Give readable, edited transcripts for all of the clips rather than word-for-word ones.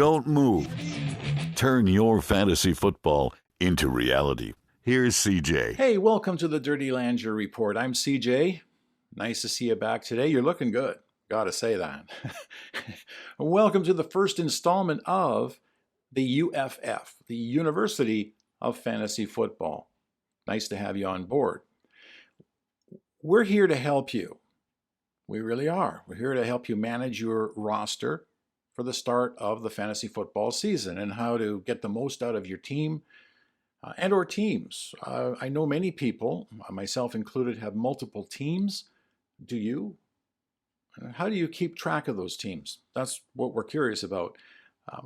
Don't move. Turn your fantasy football into reality. Here's CJ. Hey, welcome to the Dirty Landry Report. I'm CJ. Nice to see you back today. You're looking good. Gotta say that. Welcome to the first installment of the UFF, the University of Fantasy Football. Nice to have you on board. We're here to help you. We really are. We're here to help you manage your roster for the start of the fantasy football season and how to get the most out of your team and or teams. I know many people, myself included, have multiple teams. Do you? How do you keep track of those teams? That's what we're curious about.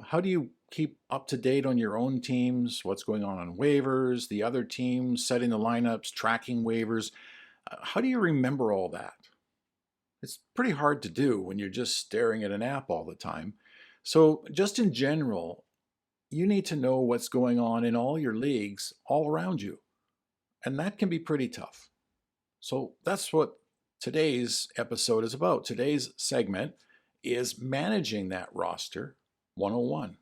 How do you keep up to date on your own teams? What's going on waivers, the other teams, setting the lineups, tracking waivers? How do you remember all that? It's pretty hard to do when you're just staring at an app all the time. So just in general, you need to know what's going on in all your leagues all around you. And that can be pretty tough. So that's what today's episode is about. Today's segment is managing that roster 101.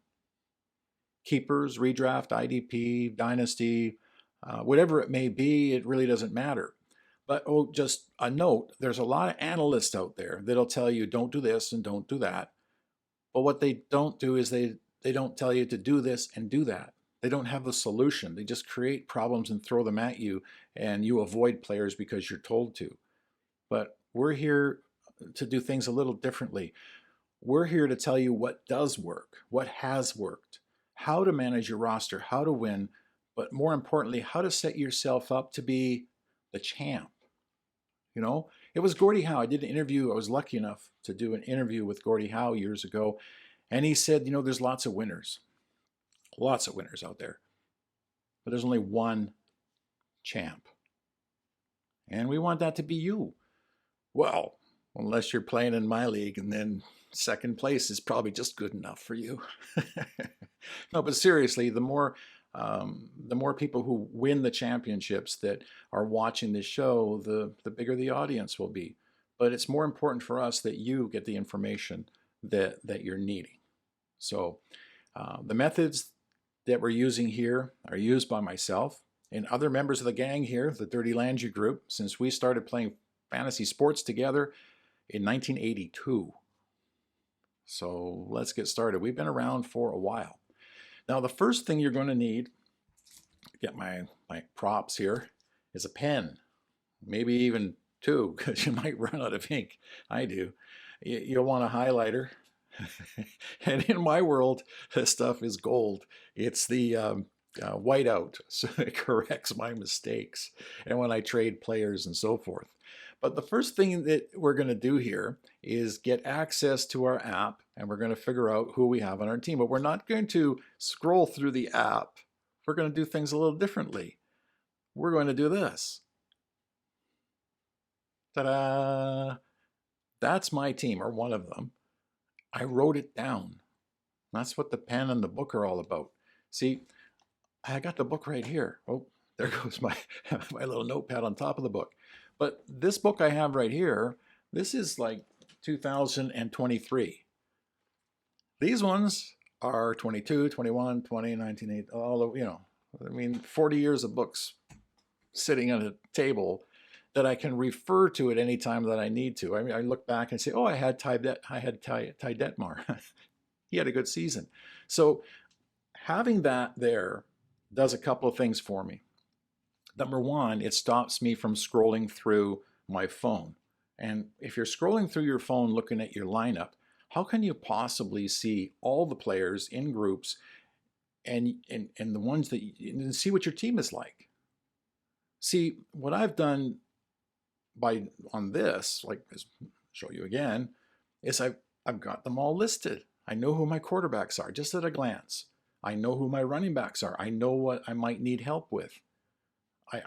Keepers, redraft, IDP, dynasty, whatever it may be, it really doesn't matter. But just a note, there's a lot of analysts out there that'll tell you don't do this and don't do that. But what they don't do is they don't tell you to do this and do that. They don't have the solution. They just create problems and throw them at you, and you avoid players because you're told to. But we're here to do things a little differently. We're here to tell you what does work, what has worked, how to manage your roster, how to win, but more importantly, how to set yourself up to be the champ. You know, it was Gordie Howe. I did an interview. I was lucky enough to do an interview with Gordie Howe years ago. And he said, you know, there's lots of winners out there, but there's only one champ. And we want that to be you. Well, unless you're playing in my league, and then second place is probably just good enough for you. No, but seriously, the more people who win the championships that are watching this show, the bigger the audience will be. But it's more important for us that you get the information that you're needing. So the methods that we're using here are used by myself and other members of the gang here, the Dirty Landry Group, since we started playing fantasy sports together in 1982. So let's get started. We've been around for a while. Now, the first thing you're going to need, get my props here, is a pen, maybe even two, because you might run out of ink. I do. You'll want a highlighter. And in my world, this stuff is gold. It's the whiteout, so it corrects my mistakes and when I trade players and so forth. But the first thing that we're going to do here is get access to our app, and we're going to figure out who we have on our team. But we're not going to scroll through the app. We're going to do things a little differently. We're going to do this. Ta-da! That's my team, or one of them. I wrote it down. That's what the pen and the book are all about. See, I got the book right here. Oh, there goes my little notepad on top of the book. But this book I have right here, this is like 2023. These ones are 22, 21, 20, 19, 8, all of, 40 years of books sitting on a table that I can refer to at any time that I need to. I mean, I look back and say, oh, I had Ty Detmar. He had a good season. So having that there does a couple of things for me. Number one, it stops me from scrolling through my phone. And if you're scrolling through your phone looking at your lineup, how can you possibly see all the players in groups and the ones that and see what your team is like? See, what I've done on this, like I'll show you again, is I've got them all listed. I know who my quarterbacks are just at a glance. I know who my running backs are. I know what I might need help with.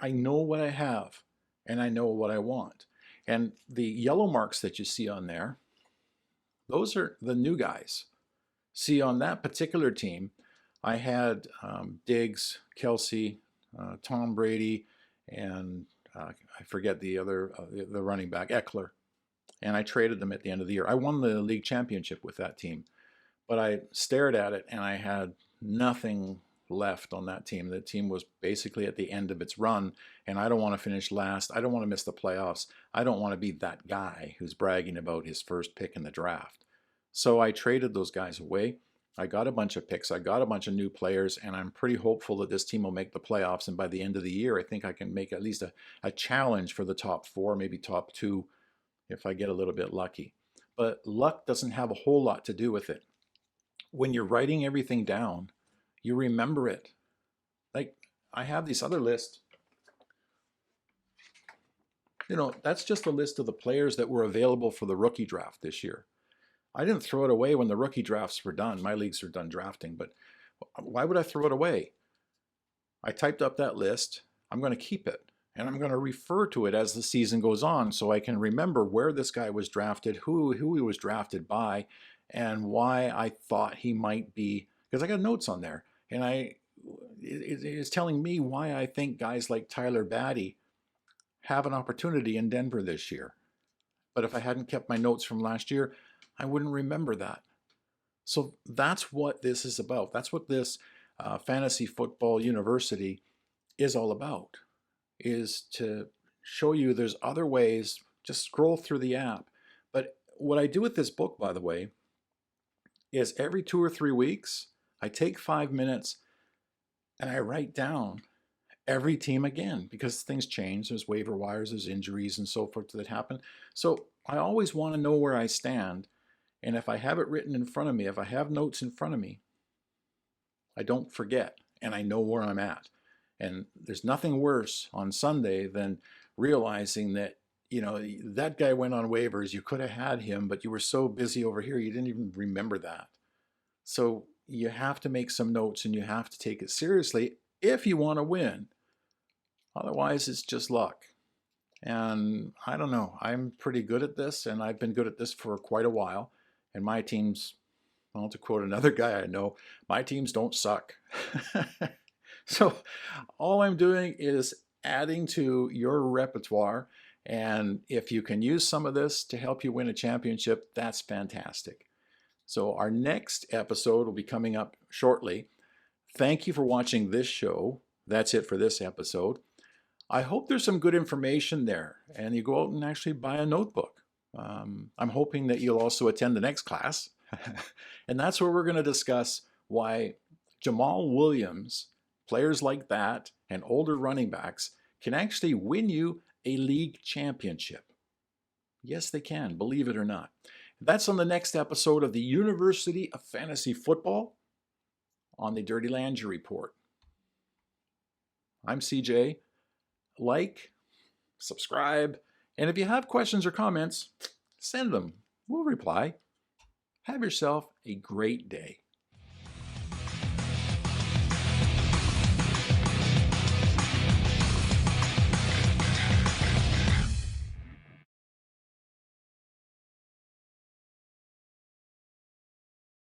I know what I have, and I know what I want. And the yellow marks that you see on there, those are the new guys. See, on that particular team, I had Diggs, Kelsey, Tom Brady, and I forget the other, the running back, Eckler. And I traded them at the end of the year. I won the league championship with that team. But I stared at it and I had nothing left on that team. The team was basically at the end of its run, and I don't want to finish last. I don't want to miss the playoffs. I don't want to be that guy who's bragging about his first pick in the draft. So I traded those guys away. I got a bunch of picks. I got a bunch of new players, and I'm pretty hopeful that this team will make the playoffs. And by the end of the year, I think I can make at least a challenge for the top 4, maybe top 2, if I get a little bit lucky. But luck doesn't have a whole lot to do with it. When you're writing everything down, you remember it. Like, I have this other list. That's just a list of the players that were available for the rookie draft this year. I didn't throw it away when the rookie drafts were done. My leagues are done drafting, but why would I throw it away? I typed up that list. I'm going to keep it, and I'm going to refer to it as the season goes on so I can remember where this guy was drafted, who he was drafted by, and why I thought he might be, because I got notes on there, and it's telling me why I think guys like Tyler Batty have an opportunity in Denver this year. But if I hadn't kept my notes from last year, I wouldn't remember that. So that's what this is about. That's what this Fantasy Football University is all about, is to show you there's other ways. Just scroll through the app. But what I do with this book, by the way, is every 2 or 3 weeks, I take 5 minutes and I write down every team again, because things change. There's waiver wires, there's injuries and so forth that happen. So I always want to know where I stand. And if I have it written in front of me, if I have notes in front of me, I don't forget and I know where I'm at. And there's nothing worse on Sunday than realizing that, that guy went on waivers, you could have had him, but you were so busy over here, you didn't even remember that. So you have to make some notes and you have to take it seriously if you want to win. Otherwise, it's just luck. And I don't know, I'm pretty good at this, and I've been good at this for quite a while. And my teams, well, to quote another guy I know, my teams don't suck. So all I'm doing is adding to your repertoire. And if you can use some of this to help you win a championship, that's fantastic. So our next episode will be coming up shortly. Thank you for watching this show. That's it for this episode. I hope there's some good information there and you go out and actually buy a notebook. I'm hoping that you'll also attend the next class. And that's where we're going to discuss why Jamal Williams, players like that, and older running backs can actually win you a league championship. Yes, they can, believe it or not. That's on the next episode of the University of Fantasy Football on the Dirty Landry Report. I'm CJ. Like, subscribe, and if you have questions or comments, send them. We'll reply. Have yourself a great day.